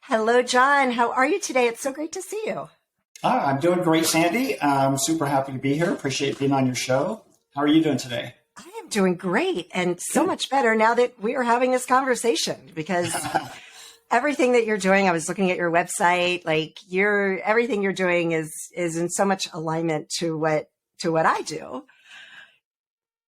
Hello, John. How are you today? It's so great to see you. I'm doing great, Sandy. I'm super happy to be here. Appreciate being on your show. How are you doing today? I am doing great and so Good. much better now that we are having this conversation because everything that you're doing, I was looking at your website, like everything you're doing is in so much alignment to what I do.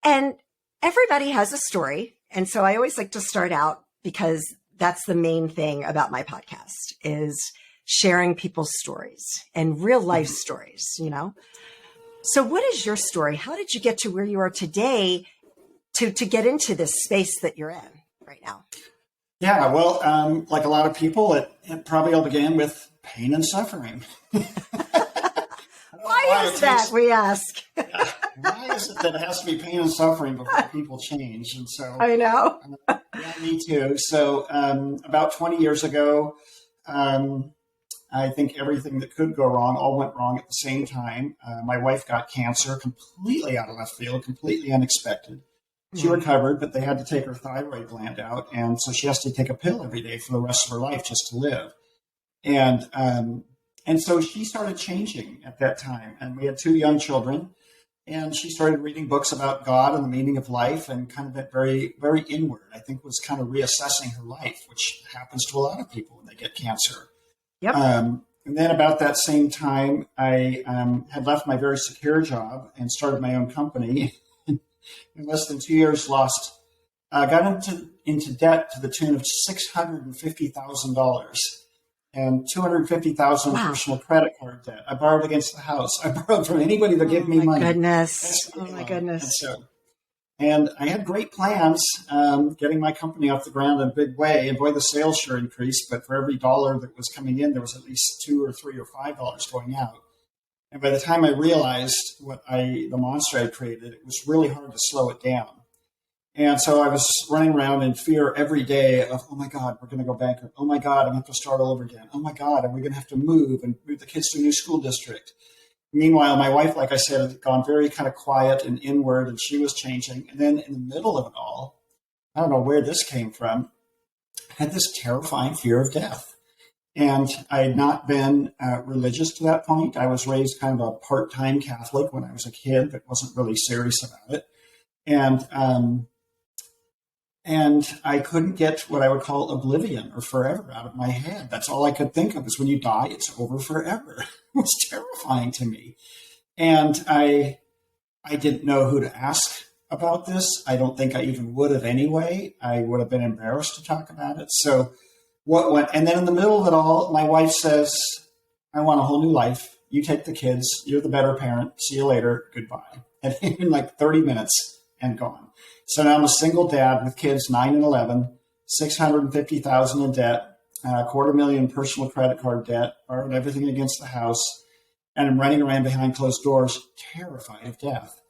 And everybody has a story. And so I always like to start out because that's the main thing about my podcast is sharing people's stories and real life stories. So what is your story? How did you get to where you are today to get into this space that you're in right now? Yeah, well, like a lot of people, it probably all began with pain and suffering. I don't know Why why is that, we ask? why is it that it has to be pain and suffering before people change? And so, I know. yeah, me too. So, about 20 years ago, um, I think everything that could go wrong all went wrong at the same time. My wife got cancer completely out of left field, completely unexpected. She recovered, but they had to take her thyroid gland out. And so she has to take a pill every day for the rest of her life just to live. And so she started changing at that time. And we had two young children. And she started reading books about God and the meaning of life and kind of that very, very inward, I think was kind of reassessing her life, which happens to a lot of people when they get cancer. Yep. And then about that same time, I had left my very secure job and started my own company. In less than 2 years, got into debt to the tune of $650,000 and $250,000 Wow. personal credit card debt. I borrowed against the house. I borrowed from anybody to give Oh me my money. goodness. Oh my And goodness. so, and I had great plans, getting my company off the ground in a big way. And boy, the sales sure increased. But for every dollar that was coming in, there was at least $2 or $3 or $5 going out. And by the time I realized the monster I created, it was really hard to slow it down. And so I was running around in fear every day of, oh my God, we're going to go bankrupt. Oh my God, I'm going to have to start all over again. Oh my God, are we going to have to move and move the kids to a new school district? Meanwhile, my wife, like I said, had gone very kind of quiet and inward, and she was changing. And then in the middle of it all, I don't know where this came from, I had this terrifying fear of death. And I had not been religious to that point. I was raised kind of a part-time Catholic when I was a kid, but wasn't really serious about it. And I couldn't get what I would call oblivion or forever out of my head. That's all I could think of is when you die, it's over forever. It was terrifying to me. And I didn't know who to ask about this. I don't think I even would have anyway. I would have been embarrassed to talk about it. So what went, and then in the middle of it all, my wife says, I want a whole new life. You take the kids. You're the better parent. See you later. Goodbye. And in like 30 minutes and gone. So now I'm a single dad with kids 9 and 11, 650,000 in debt, $250,000 personal credit card debt, borrowed everything against the house, and I'm running around behind closed doors, terrified of death.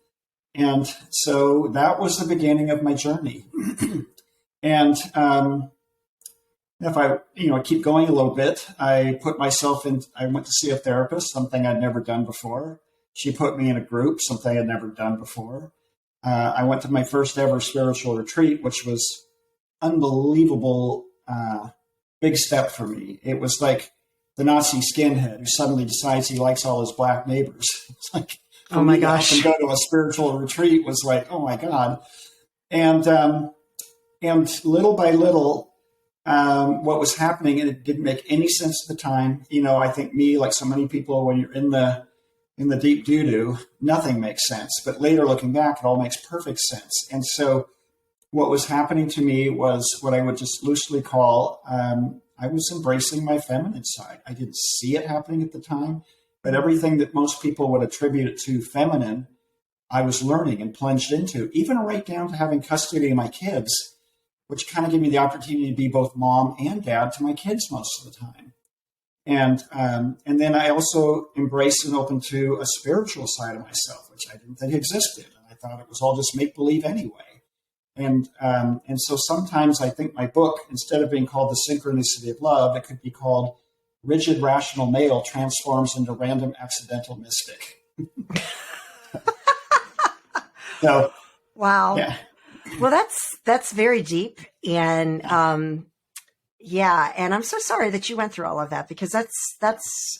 And so that was the beginning of my journey. And if I keep going a little bit, I went to see a therapist, something I'd never done before. She put me in a group, something I'd never done before. I went to my first ever spiritual retreat, which was unbelievable, big step for me. It was like the Nazi skinhead who suddenly decides he likes all his black neighbors. It's like, for Oh my me to help gosh. him go to a spiritual retreat was like, oh my God. And little by little, what was happening, and it didn't make any sense at the time. I think me, like so many people, when you're in the deep doo-doo, nothing makes sense. But later looking back, it all makes perfect sense. And so what was happening to me was what I would just loosely call, I was embracing my feminine side. I didn't see it happening at the time, but everything that most people would attribute it to feminine, I was learning and plunged into, even right down to having custody of my kids, which kind of gave me the opportunity to be both mom and dad to my kids most of the time. And then I also embraced and opened to a spiritual side of myself, which I didn't think existed. And I thought it was all just make believe anyway. And so sometimes I think my book, instead of being called The Synchronicity of Love, it could be called Rigid Rational Male Transforms into Random Accidental Mystic. So, Wow. yeah. Well, that's very deep. And Yeah. And I'm so sorry that you went through all of that, because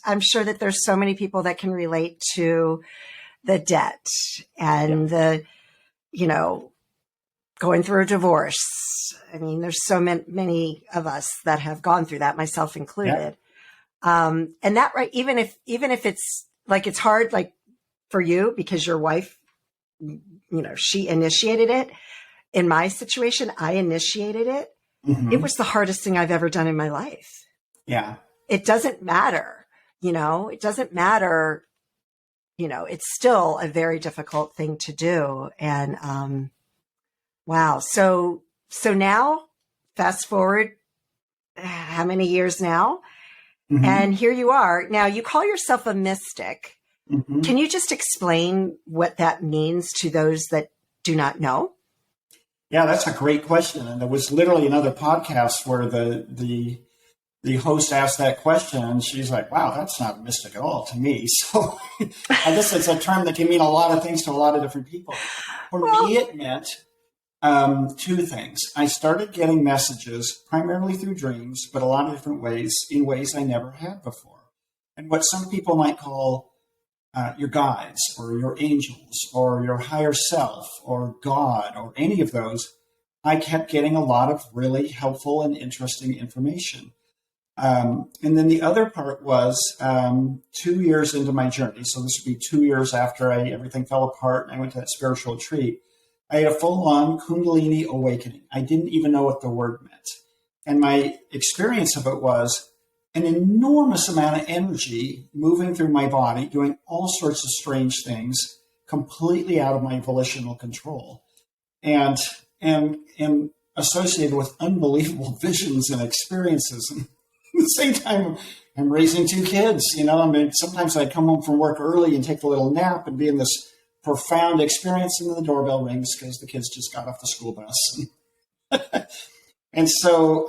I'm sure that there's so many people that can relate to the debt Yeah. and you know, going through a divorce. I mean, there's so many of us that have gone through that, myself Yeah. included. And that, right. Even if it's like, it's hard, like for you, because your wife, she initiated it. In my situation, I initiated it. It Hmm. was the hardest thing I've ever done in my life. Yeah. It doesn't matter, it doesn't matter. It's still a very difficult thing to do. And, wow. So now fast forward how many years now? Hmm. And here you are. Now you call yourself a mystic. Hmm. Can you just explain what that means to those that do not know? Yeah, that's a great question. And there was literally another podcast where the host asked that question, and she's like, "Wow, that's not mystic at all to me." So I guess it's a term that can mean a lot of things to a lot of different people. For Well, me, it meant two things. I started getting messages primarily through dreams, but a lot of different ways, in ways I never had before. And what some people might call your guides or your angels or your higher self or God or any of those, I kept getting a lot of really helpful and interesting information. And then the other part was 2 years into my journey. So this would be 2 years after everything fell apart and I went to that spiritual retreat. I had a full-on Kundalini awakening. I didn't even know what the word meant. And my experience of it was an enormous amount of energy moving through my body, doing all sorts of strange things, completely out of my volitional control, and and associated with unbelievable visions and experiences. And at the same time, I'm raising two kids. I mean, sometimes I'd come home from work early and take a little nap and be in this profound experience, and then the doorbell rings because the kids just got off the school bus. And so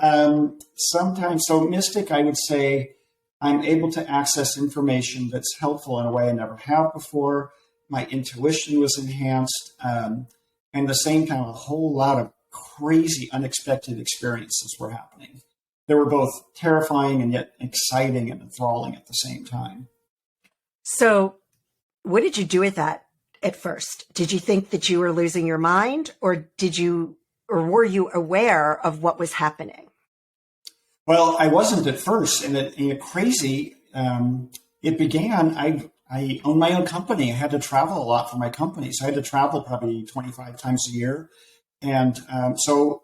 sometimes, so mystic, I would say I'm able to access information that's helpful in a way I never have before. My intuition was enhanced. And at the same time, a whole lot of crazy, unexpected experiences were happening. They were both terrifying and yet exciting and enthralling at the same time. so what did you do with that at first? Did you think that you were losing your mind, or were you aware of what was happening? Well, I wasn't at first, and crazy. It began. I own my own company. I had to travel a lot for my company, so I had to travel probably 25 times a year, and so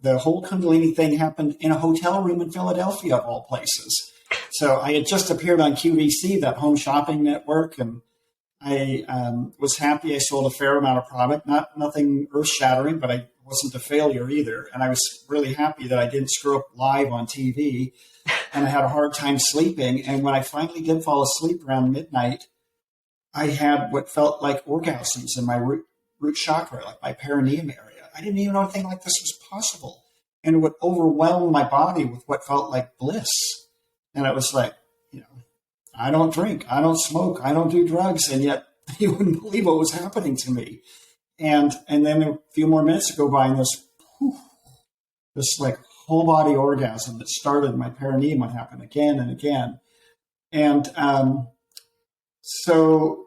the whole Kundalini thing happened in a hotel room in Philadelphia, of all places. So I had just appeared on QVC, that home shopping network, and I was happy. I sold a fair amount of product, nothing earth shattering, but I wasn't a failure either. And I was really happy that I didn't screw up live on TV. And I had a hard time sleeping. And when I finally did fall asleep around midnight, I had what felt like orgasms in my root chakra, like my perineum area. I didn't even know anything like this was possible. And it would overwhelm my body with what felt like bliss. And it was like, I don't drink, I don't smoke, I don't do drugs, and yet you wouldn't believe what was happening to me. And then a few more minutes go by, and this like whole body orgasm that started in my perineum would happen again and again. And so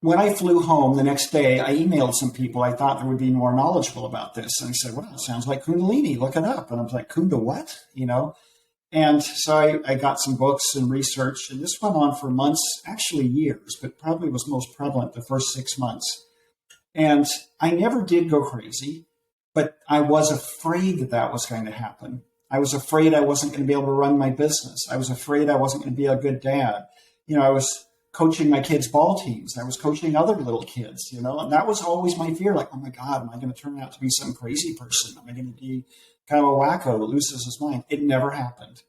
when I flew home the next day, I emailed some people I thought that would be more knowledgeable about this, and I said, "Well, it sounds like Kundalini. Look it up." And I was like, "Kunda what?" And so I got some books and research, and this went on for months, actually years, but probably was most prevalent the first 6 months. And I never did go crazy, but I was afraid that that was going to happen. I was afraid I wasn't going to be able to run my business. I was afraid I wasn't going to be a good dad. I was coaching my kids' ball teams. I was coaching other little kids, and that was always my fear. Like, oh my God, am I going to turn out to be some crazy person? Am I going to be kind of a wacko that loses his mind? It never happened.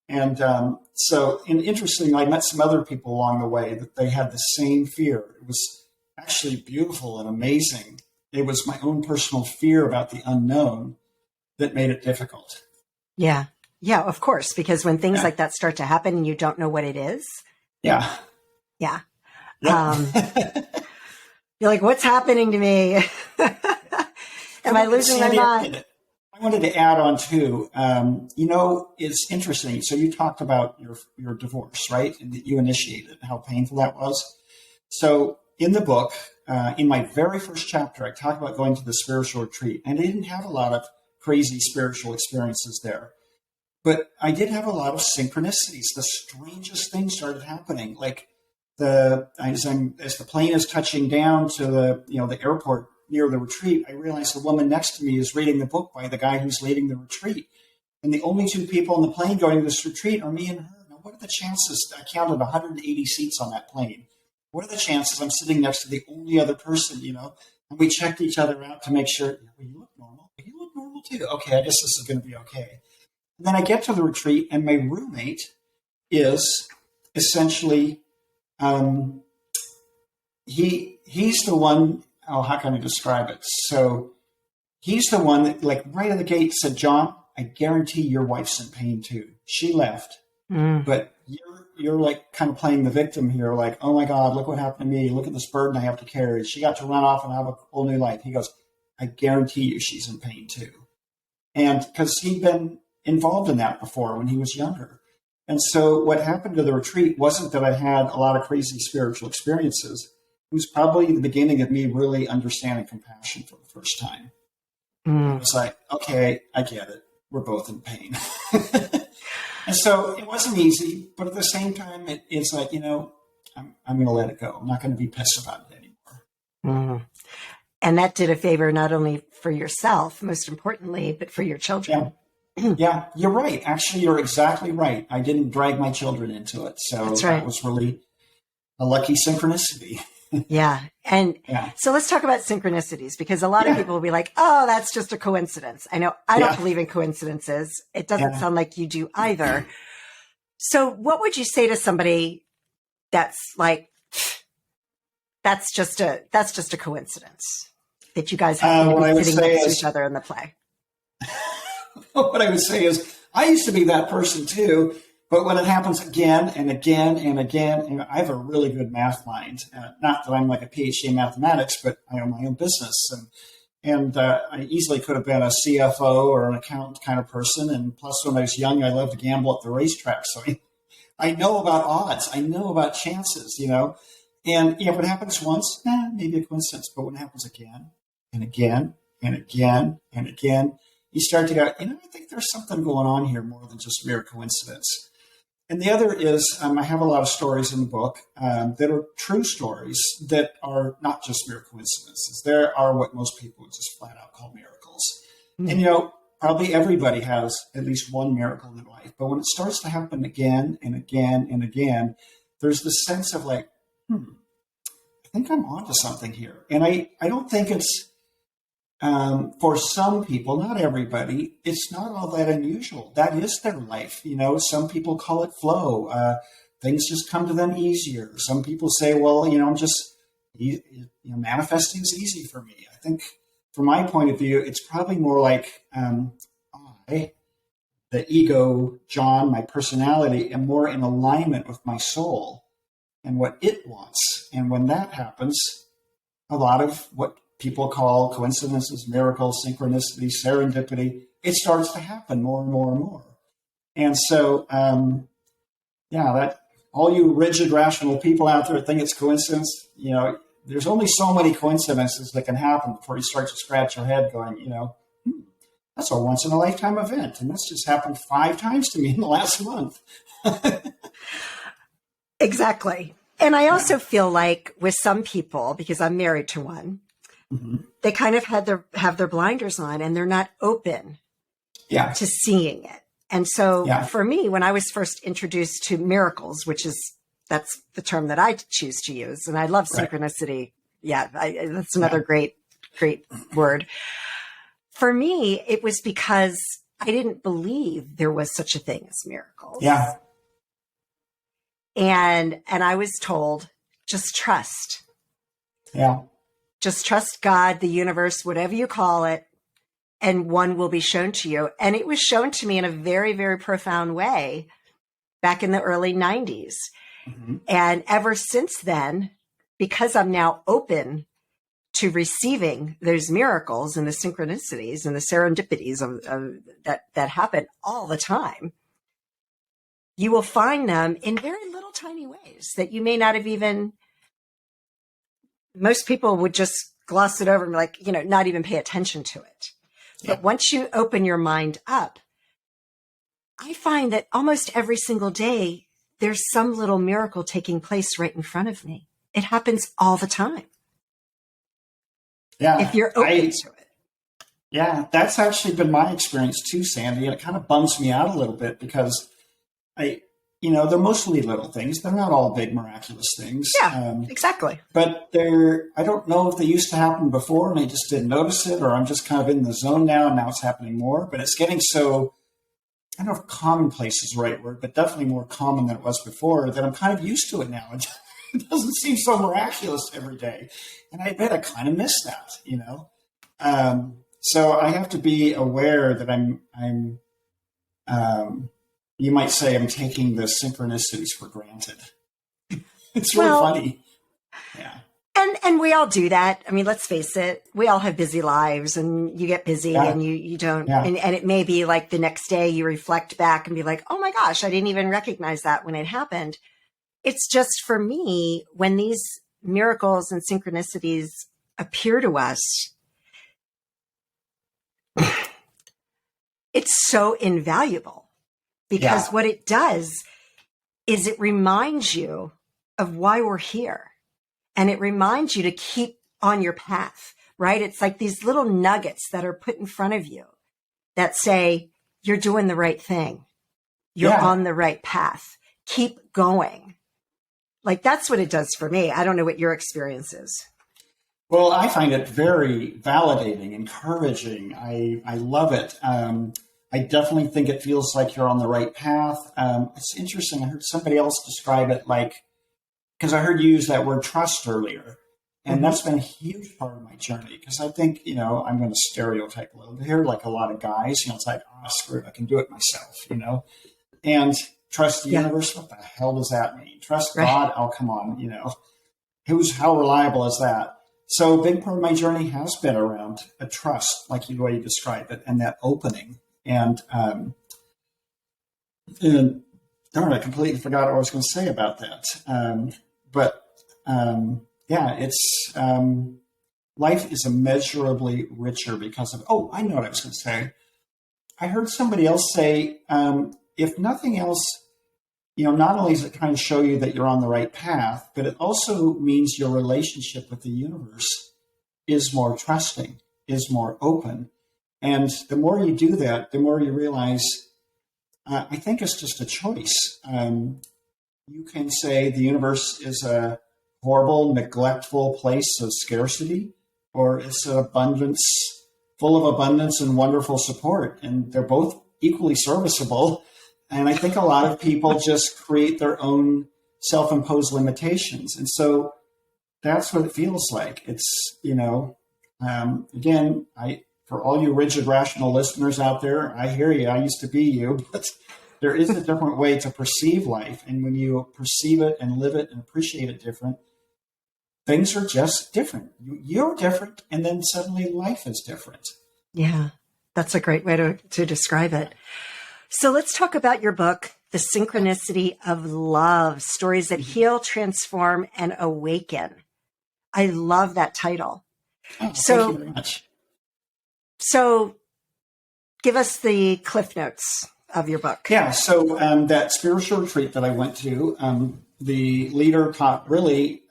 And interestingly, I met some other people along the way that they had the same fear. It was actually beautiful and amazing. It was my own personal fear about the unknown that made it difficult. Yeah. Yeah, of course. Because when things Yeah. like that start to happen and you don't know what it is. Yeah. Yeah. Yeah. You're like, what's happening to me? Am I losing my mind? wanted to add on too. It's interesting. So you talked about your divorce, right? And that you initiated, how painful that was. So in the book, in my very first chapter, I talk about going to the spiritual retreat, and I didn't have a lot of crazy spiritual experiences there, but I did have a lot of synchronicities. The strangest things started happening, like as the plane is touching down to the airport near the retreat, I realized the woman next to me is reading the book by the guy who's leading the retreat, and the only two people on the plane going to this retreat are me and her. Now, what are the chances? I counted 180 seats on that plane. What are the chances I'm sitting next to the only other person, And we checked each other out to make sure, well, you look normal. You look normal too. Okay, I guess this is going to be okay. And then I get to the retreat, and my roommate is essentially, he's the one, how can I describe it? So he's the one that, like, right at the gate said, John, I guarantee your wife's in pain too. She left, but you're like kind of playing the victim here, like, oh my God, look what happened to me. Look at this burden I have to carry. She got to run off and have a whole new life. He goes, I guarantee you she's in pain too. And because he'd been involved in that before when he was younger. And so what happened to the retreat wasn't that I had a lot of crazy spiritual experiences. It was probably the beginning of me really understanding compassion for the first time. It was like, okay, I get it. We're both in pain. And so it wasn't easy, but at the same time, it's like, I'm going to let it go. I'm not going to be pissed about it anymore. And that did a favor not only for yourself, most importantly, but for your children. Yeah, you're right. Actually, you're exactly right. I didn't drag my children into it. So that's right. That was really a lucky synchronicity. Yeah. And so let's talk about synchronicities, because a lot of people will be like, oh, that's just a coincidence. I know I don't believe in coincidences. It doesn't sound like you do either. So what would you say to somebody that's like, that's just a coincidence that you guys happen to be sitting next to each other in the play? What I would say is, I used to be that person too. But when it happens again and again and again, I have a really good math mind. Not that I'm like a PhD in mathematics, but I own my own business. And I easily could have been a CFO or an accountant kind of person. And plus, when I was young, I loved to gamble at the racetrack. So I know about odds. I know about chances, And if it happens once, maybe a coincidence. But when it happens again and again and again and again, you start to go, I think there's something going on here more than just mere coincidence. And the other is, I have a lot of stories in the book that are true stories that are not just mere coincidences. There are what most people would just flat out call miracles. And, probably everybody has at least one miracle in their life. But when it starts to happen again and again and again, there's this sense of like, I think I'm onto something here. And I don't think it's, for some people, not everybody, it's not all that unusual. That is their life. Some people call it flow. Things just come to them easier. Some people say, well, I'm just, manifesting is easy for me. I think from my point of view, it's probably more like I, the ego, John, my personality, am more in alignment with my soul and what it wants. And when that happens, a lot of what people call coincidences, miracles, synchronicity, serendipity, it starts to happen more and more and more. And so, that all you rigid, rational people out there think it's coincidence, there's only so many coincidences that can happen before you start to scratch your head going, that's a once in a lifetime event. And that's just happened 5 times to me in the last month. Exactly. And I also feel like with some people, because I'm married to one, they kind of have their blinders on and they're not open to seeing it. And so for me, when I was first introduced to miracles, that's the term that I choose to use. And I love synchronicity. Yeah. That's another great word. For me, it was because I didn't believe there was such a thing as miracles. Yeah. And I was told, just trust. Yeah. Just trust God, the universe, whatever you call it, and one will be shown to you. And it was shown to me in a very, very profound way back in the early 90s. And ever since then, because I'm now open to receiving those miracles and the synchronicities and the serendipities that happen all the time, you will find them in very little tiny ways that you may not have even, most people would just gloss it over and like, not even pay attention to it. Yeah. But once you open your mind up, I find that almost every single day, there's some little miracle taking place right in front of me. It happens all the time. Yeah. If you're open to it. Yeah, that's actually been my experience too, Sandee. And it kind of bums me out a little bit because they're mostly little things. They're not all big, miraculous things. Yeah, exactly. But I don't know if they used to happen before and I just didn't notice it, or I'm just kind of in the zone now and now it's happening more. But it's getting so, I don't know if commonplace is the right word, but definitely more common than it was before, that I'm kind of used to it now. It doesn't seem so miraculous every day. And I bet I kind of miss that, So I have to be aware that I'm you might say I'm taking the synchronicities for granted. It's really funny. Yeah. And we all do that. I mean, let's face it. We all have busy lives and you get busy and you don't, and it may be like the next day you reflect back and be like, oh my gosh, I didn't even recognize that when it happened. It's just for me, when these miracles and synchronicities appear to us, it's so invaluable because what it does is it reminds you of why we're here. And it reminds you to keep on your path, right? It's like these little nuggets that are put in front of you that say, you're doing the right thing. You're on the right path. Keep going. Like, that's what it does for me. I don't know what your experience is. Well, I find it very validating, encouraging. I love it. I definitely think it feels like you're on the right path. It's interesting. I heard somebody else describe it because I heard you use that word trust earlier. And that's been a huge part of my journey because I think, I'm going to stereotype a little bit here, like a lot of guys, it's like, oh, screw it, I can do it myself, and trust the universe. What the hell does that mean? Trust God? Oh, come on, how reliable is that? So a big part of my journey has been around a trust, like the way you describe it, and that opening. And darn, I completely forgot what I was going to say about that. It's life is immeasurably richer because of, I know what I was going to say. I heard somebody else say, if nothing else, not only does it kind of show you that you're on the right path, but it also means your relationship with the universe is more trusting, is more open. And the more you do that, the more you realize, I think it's just a choice. You can say the universe is a horrible, neglectful place of scarcity, or it's an abundance, full of abundance and wonderful support. And they're both equally serviceable. And I think a lot of people just create their own self-imposed limitations. And so that's what it feels like. It's, again, for all you rigid, rational listeners out there, I hear you. I used to be you, but there is a different way to perceive life. And when you perceive it and live it and appreciate it different, things are just different. You're different. And then suddenly life is different. Yeah, that's a great way to describe it. So let's talk about your book, The Synchronicity of Love, Stories that Heal, Transform, and Awaken. I love that title. Thank you very much. So give us the cliff notes of your book. Yeah, so that spiritual retreat that I went to, the leader taught really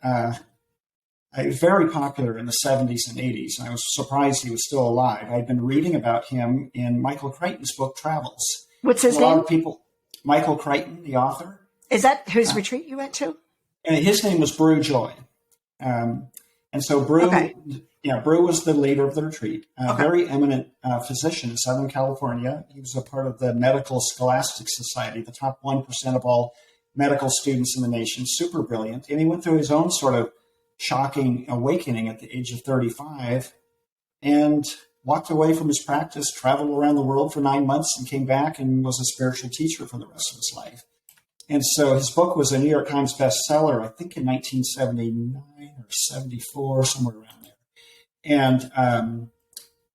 very popular in the 70s and 80s. And I was surprised he was still alive. I'd been reading about him in Michael Crichton's book, Travels. What's his name? A lot of people, Michael Crichton, the author. Is that whose retreat you went to? And his name was Brew Joy. And so Brew was the leader of the retreat, a very eminent physician in Southern California. He was a part of the Medical Scholastic Society, the top 1% of all medical students in the nation, super brilliant. And he went through his own sort of shocking awakening at the age of 35 and walked away from his practice, traveled around the world for 9 months and came back and was a spiritual teacher for the rest of his life. And so his book was a New York Times bestseller, I think in 1979 or 74, somewhere around there. And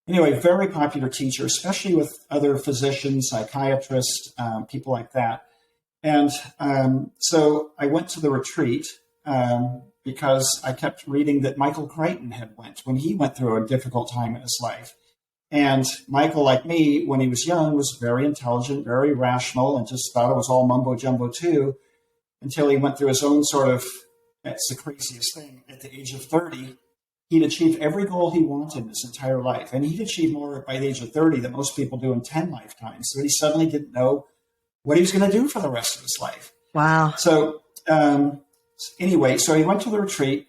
anyway, very popular teacher, especially with other physicians, psychiatrists, people like that. And so I went to the retreat because I kept reading that Michael Crichton had went when he went through a difficult time in his life. And Michael, like me, when he was young, was very intelligent, very rational, and just thought it was all mumbo jumbo too, until he went through his own sort of, that's the craziest thing, at the age of 30, he'd achieved every goal he wanted in his entire life. And he'd achieved more by the age of 30 than most people do in 10 lifetimes. So he suddenly didn't know what he was going to do for the rest of his life. Wow. So anyway, so he went to the retreat.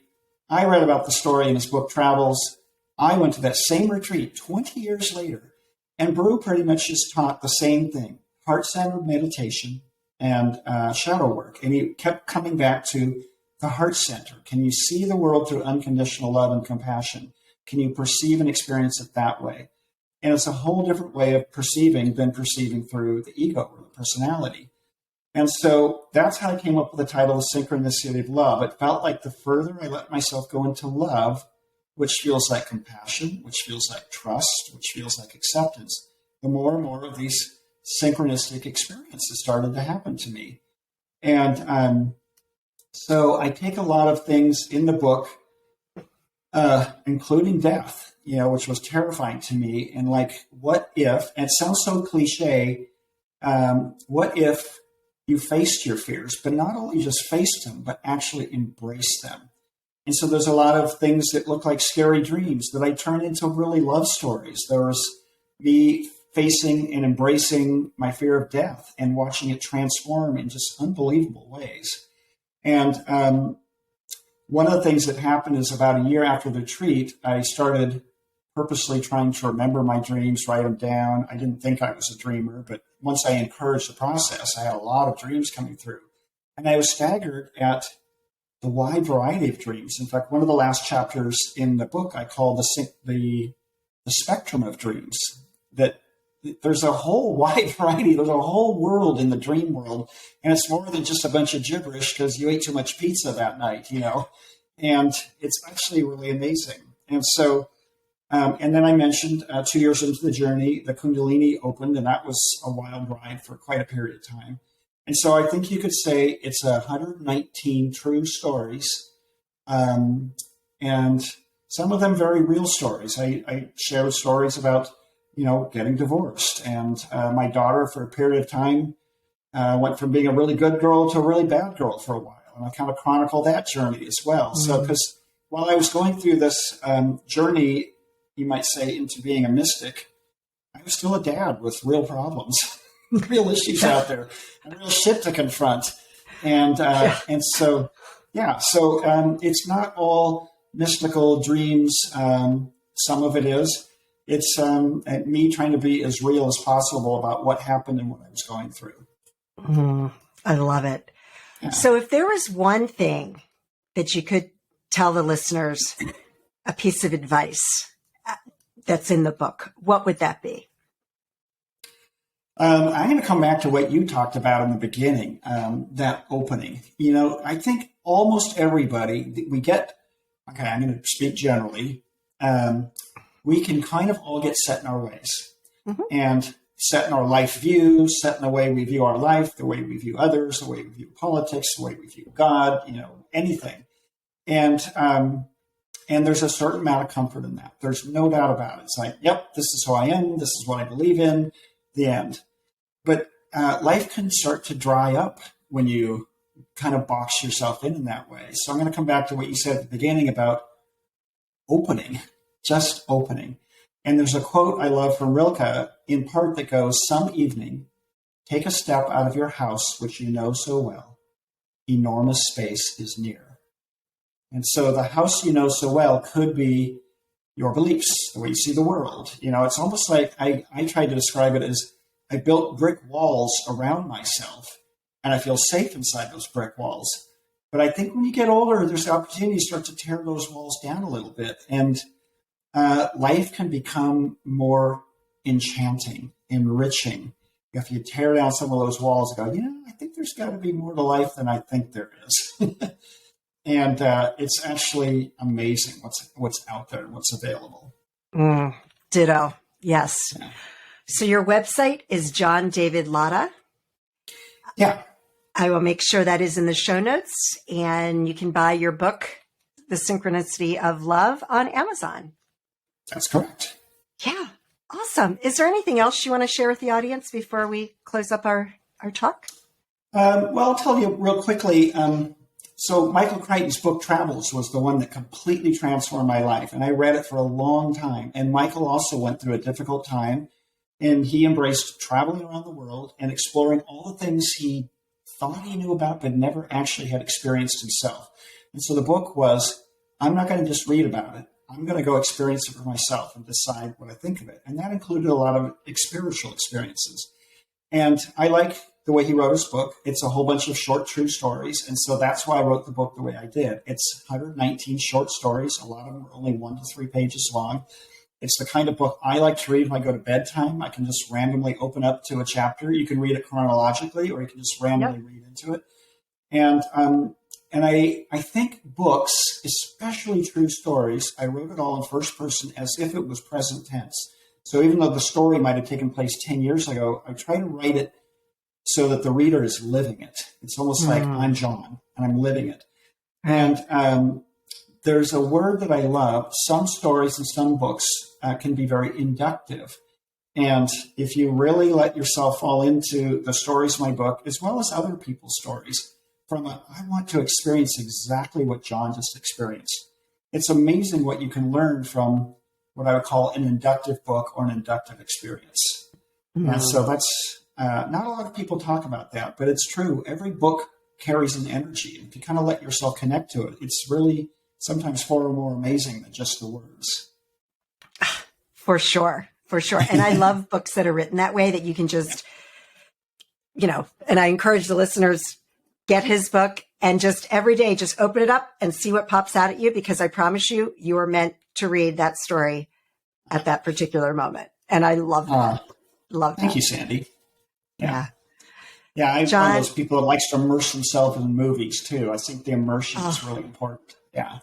I read about the story in his book, Travels. I went to that same retreat 20 years later, and Brew pretty much just taught the same thing, heart-centered meditation and shadow work. And he kept coming back to the heart center. Can you see the world through unconditional love and compassion? Can you perceive and experience it that way? And it's a whole different way of perceiving than perceiving through the ego or the personality. And so that's how I came up with the title of Synchronicity of Love. It felt like the further I let myself go into love, which feels like compassion, which feels like trust, which feels like acceptance, the more and more of these synchronistic experiences started to happen to me. And so I take a lot of things in the book, including death, which was terrifying to me. And like, what if, and it sounds so cliche, what if you faced your fears, but not only just faced them, but actually embraced them? And so there's a lot of things that look like scary dreams that I turn into really love stories. There's me facing and embracing my fear of death and watching it transform in just unbelievable ways. And one of the things that happened is about a year after the retreat, I started purposely trying to remember my dreams, write them down. I didn't think I was a dreamer, but once I encouraged the process, I had a lot of dreams coming through. And I was staggered at the wide variety of dreams. In fact, one of the last chapters in the book I call the spectrum of dreams, that there's a whole wide variety. There's a whole world in the dream world. And it's more than just a bunch of gibberish because you ate too much pizza that night, and it's actually really amazing. And so, and then I mentioned 2 years into the journey, the Kundalini opened, and that was a wild ride for quite a period of time. And so I think you could say it's 119 true stories, and some of them very real stories. I share stories about, getting divorced. And my daughter, for a period of time, went from being a really good girl to a really bad girl for a while. And I kind of chronicle that journey as well. Mm-hmm. So because while I was going through this journey, you might say, into being a mystic, I was still a dad with real problems. Real issues out there and real shit to confront. And so it's not all mystical dreams. Some of it is. It's me trying to be as real as possible about what happened and what I was going through. I love it. Yeah. So if there was one thing that you could tell the listeners, a piece of advice that's in the book, what would that be? I'm going to come back to what you talked about in the beginning, that opening. I think almost everybody, I'm going to speak generally. We can kind of all get set in our ways, mm-hmm. and set in our life view, set in the way we view our life, the way we view others, the way we view politics, the way we view God, anything. And there's a certain amount of comfort in that. There's no doubt about it. It's like, yep, this is who I am. This is what I believe in. The end. But life can start to dry up when you kind of box yourself in that way. So I'm going to come back to what you said at the beginning about opening, just opening. And there's a quote I love from Rilke in part that goes, "Some evening, take a step out of your house, which you know so well. Enormous space is near." And so the house you know so well could be your beliefs, the way you see the world. It's almost like I tried to describe it as I built brick walls around myself, and I feel safe inside those brick walls. But I think when you get older, there's the opportunity to start to tear those walls down a little bit. And life can become more enchanting, enriching, if you tear down some of those walls and go, I think there's got to be more to life than I think there is. And it's actually amazing what's out there and what's available. Ditto. Yes. Yeah. So your website is John David Latta. Yeah. I will make sure that is in the show notes, and you can buy your book, The Synchronicity of Love, on Amazon. That's correct. Yeah. Awesome. Is there anything else you want to share with the audience before we close up our talk? Well, I'll tell you real quickly. So Michael Crichton's book Travels was the one that completely transformed my life. And I read it for a long time. And Michael also went through a difficult time. And he embraced traveling around the world and exploring all the things he thought he knew about, but never actually had experienced himself. And so the book was, I'm not going to just read about it. I'm going to go experience it for myself and decide what I think of it. And that included a lot of spiritual experiences. And I like the way he wrote his book. It's a whole bunch of short, true stories. And so that's why I wrote the book the way I did. It's 119 short stories. A lot of them are only 1 to 3 pages long. It's the kind of book I like to read when I go to bedtime. I can just randomly open up to a chapter. You can read it chronologically, or you can just randomly read into it. And I think books, especially true stories, I wrote it all in first person as if it was present tense. So even though the story might have taken place 10 years ago, I try to write it so that the reader is living it. It's almost like I'm John and I'm living it. And there's a word that I love. Some stories and some books can be very inductive. And if you really let yourself fall into the stories of my book, as well as other people's stories, I want to experience exactly what John just experienced. It's amazing what you can learn from what I would call an inductive book or an inductive experience. And so that's, not a lot of people talk about that, but it's true. Every book carries an energy. If you kind of let yourself connect to it, it's really sometimes far more amazing than just the words. For sure. For sure. And I love books that are written that way, that you can just, and I encourage the listeners, get his book and just every day, just open it up and see what pops out at you, because I promise you, you are meant to read that story at that particular moment. And I love that. Thank you, Sandee. Yeah. Yeah, I'm John, one of those people that likes to immerse themselves in movies too. I think the immersion is really important. Yeah.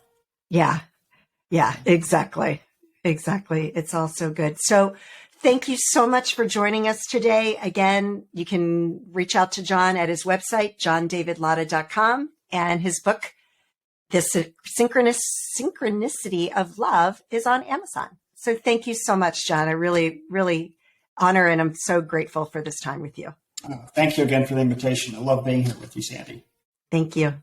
Yeah. Yeah, exactly. Exactly. It's all so good. So thank you so much for joining us today. Again, you can reach out to John at his website, johndavidlatta.com, and his book, This Synchronicity of Love, is on Amazon. So thank you so much, John. I really, really honor and I'm so grateful for this time with you. Thank you again for the invitation. I love being here with you, Sandee. Thank you.